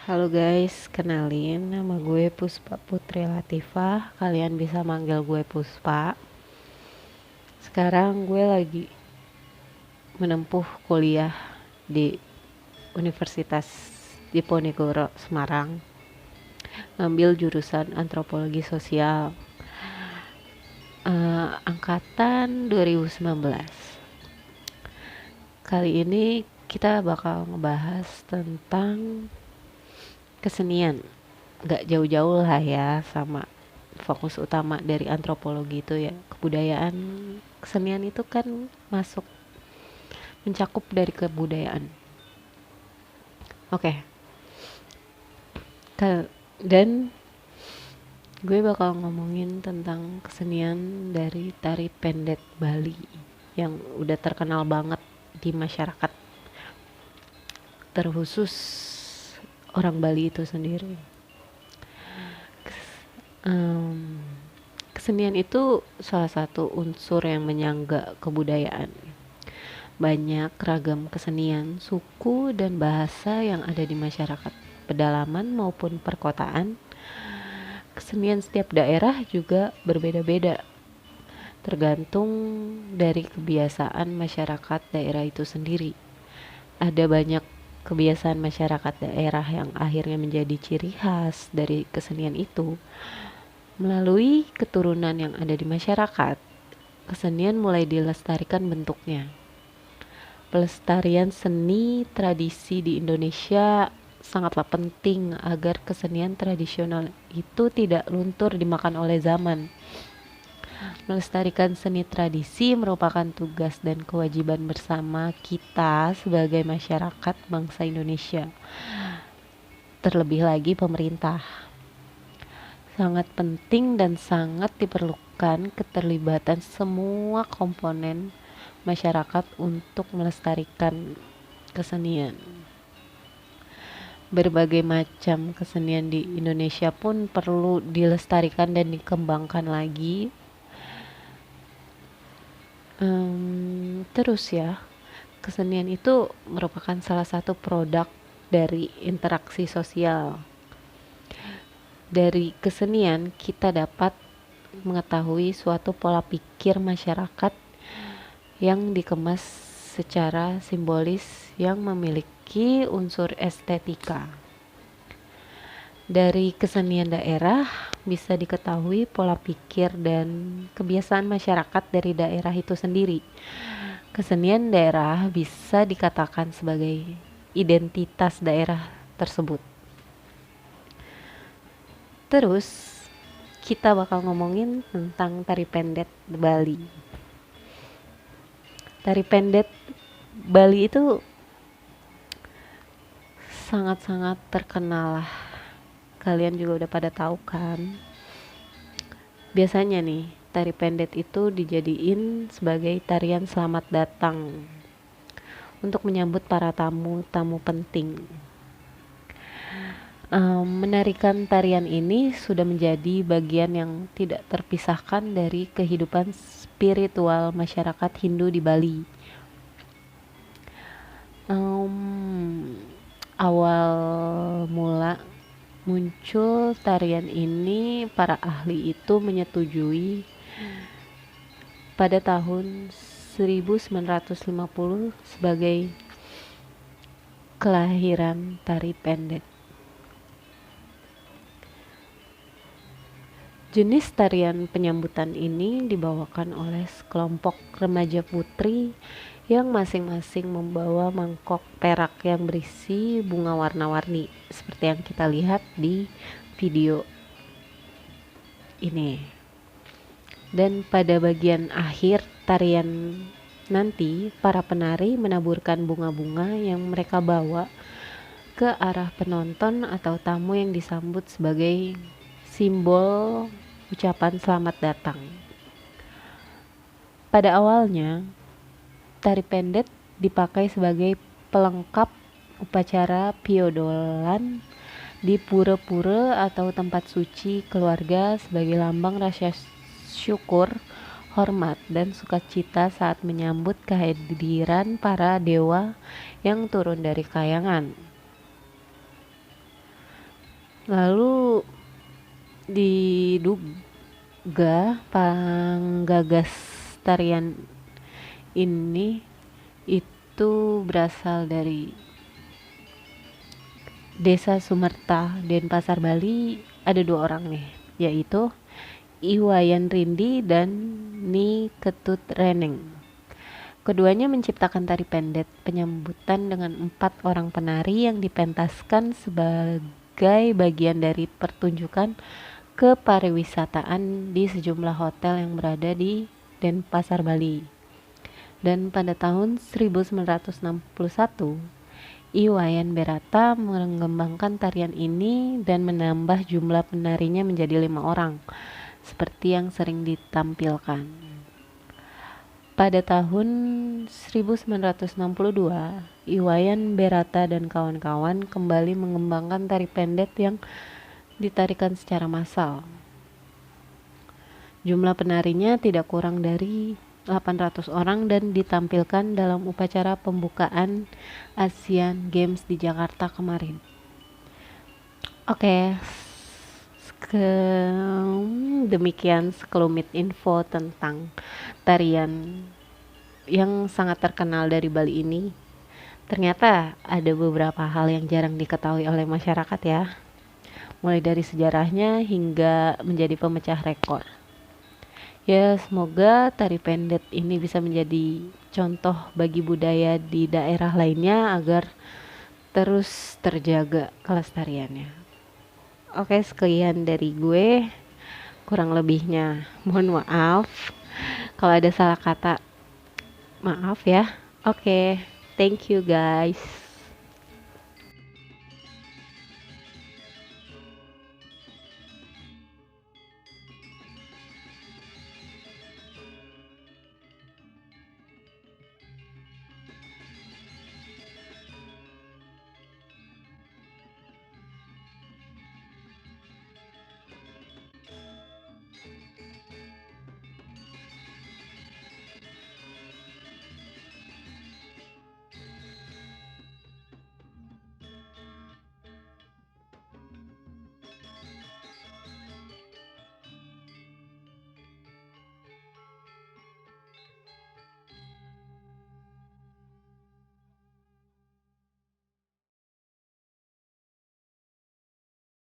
Halo guys, kenalin nama gue Puspa Putri Latifah. Kalian bisa manggil gue Puspa. Sekarang gue lagi menempuh kuliah di Universitas Diponegoro, Semarang. Ngambil jurusan Antropologi Sosial. Angkatan 2019. Kali ini kita bakal ngebahas tentang kesenian. Gak jauh-jauh lah ya sama fokus utama dari antropologi itu ya, kebudayaan. Kesenian itu kan masuk mencakup dari kebudayaan. Oke. Dan gue bakal ngomongin tentang kesenian dari tari pendet Bali yang udah terkenal banget di masyarakat, terkhusus orang Bali itu sendiri. Kesenian itu salah satu unsur yang menyangga kebudayaan. Banyak ragam kesenian, suku, dan bahasa yang ada di masyarakat pedalaman maupun perkotaan. Kesenian setiap daerah juga berbeda-beda, tergantung dari kebiasaan masyarakat daerah itu sendiri. Ada banyak kebiasaan masyarakat daerah yang akhirnya menjadi ciri khas dari kesenian itu. Melalui keturunan yang ada di masyarakat, kesenian mulai dilestarikan bentuknya. Pelestarian seni tradisi di Indonesia sangatlah penting agar kesenian tradisional itu tidak luntur dimakan oleh zaman. Melestarikan seni tradisi merupakan tugas dan kewajiban bersama kita sebagai masyarakat bangsa Indonesia. Terlebih lagi pemerintah. Sangat penting dan sangat diperlukan keterlibatan semua komponen masyarakat untuk melestarikan kesenian. Berbagai macam kesenian di Indonesia pun perlu dilestarikan dan dikembangkan lagi. Terus ya, kesenian itu merupakan salah satu produk dari interaksi sosial. Dari kesenian kita dapat mengetahui suatu pola pikir masyarakat yang dikemas secara simbolis yang memiliki unsur estetika. Dari kesenian daerah bisa diketahui pola pikir dan kebiasaan masyarakat dari daerah itu sendiri. Kesenian daerah bisa dikatakan sebagai identitas daerah tersebut. Terus kita bakal ngomongin tentang tari pendet Bali. Tari pendet Bali itu sangat-sangat terkenal lah. Kalian juga udah pada tahu kan. Biasanya nih, tari pendet itu dijadiin sebagai tarian selamat datang untuk menyambut para tamu-tamu penting. Menarikan tarian ini sudah menjadi bagian yang tidak terpisahkan dari kehidupan spiritual masyarakat Hindu di Bali. Awal mula muncul tarian ini, para ahli itu menyetujui pada tahun 1950 sebagai kelahiran tari pendet. Jenis tarian penyambutan ini dibawakan oleh sekelompok remaja putri yang masing-masing membawa mangkok perak yang berisi bunga warna-warni seperti yang kita lihat di video ini. Dan pada bagian akhir tarian nanti, para penari menaburkan bunga-bunga yang mereka bawa ke arah penonton atau tamu yang disambut sebagai simbol ucapan selamat datang. Pada awalnya, tari pendet dipakai sebagai pelengkap upacara piodolan di pura-pura atau tempat suci keluarga sebagai lambang rasa syukur, hormat, dan sukacita saat menyambut kehadiran para dewa yang turun dari kayangan. Lalu diduga penggagas tarian ini itu berasal dari Desa Sumerta, Denpasar, Bali. Ada 2 orang nih, yaitu Iwayan Rindi dan Ni Ketut Reneng. Keduanya menciptakan tari pendet penyambutan dengan 4 orang penari yang dipentaskan sebagai bagian dari pertunjukan kepariwisataan di sejumlah hotel yang berada di Denpasar, Bali. Dan pada tahun 1961, Iwayan Berata mengembangkan tarian ini dan menambah jumlah penarinya menjadi 5 orang, seperti yang sering ditampilkan. Pada tahun 1962, Iwayan Berata dan kawan-kawan kembali mengembangkan tari pendet yang ditarikan secara massal. Jumlah penarinya tidak kurang dari 800 orang dan ditampilkan dalam upacara pembukaan Asian Games di Jakarta kemarin. Oke, demikian sekelumit info tentang tarian yang sangat terkenal dari Bali ini. Ternyata ada beberapa hal yang jarang diketahui oleh masyarakat ya, mulai dari sejarahnya hingga menjadi pemecah rekor. Ya, semoga tari pendet ini bisa menjadi contoh bagi budaya di daerah lainnya agar terus terjaga kelestariannya. Oke, sekian dari gue. Kurang lebihnya mohon maaf. Kalau ada salah kata, maaf ya. Oke, thank you guys.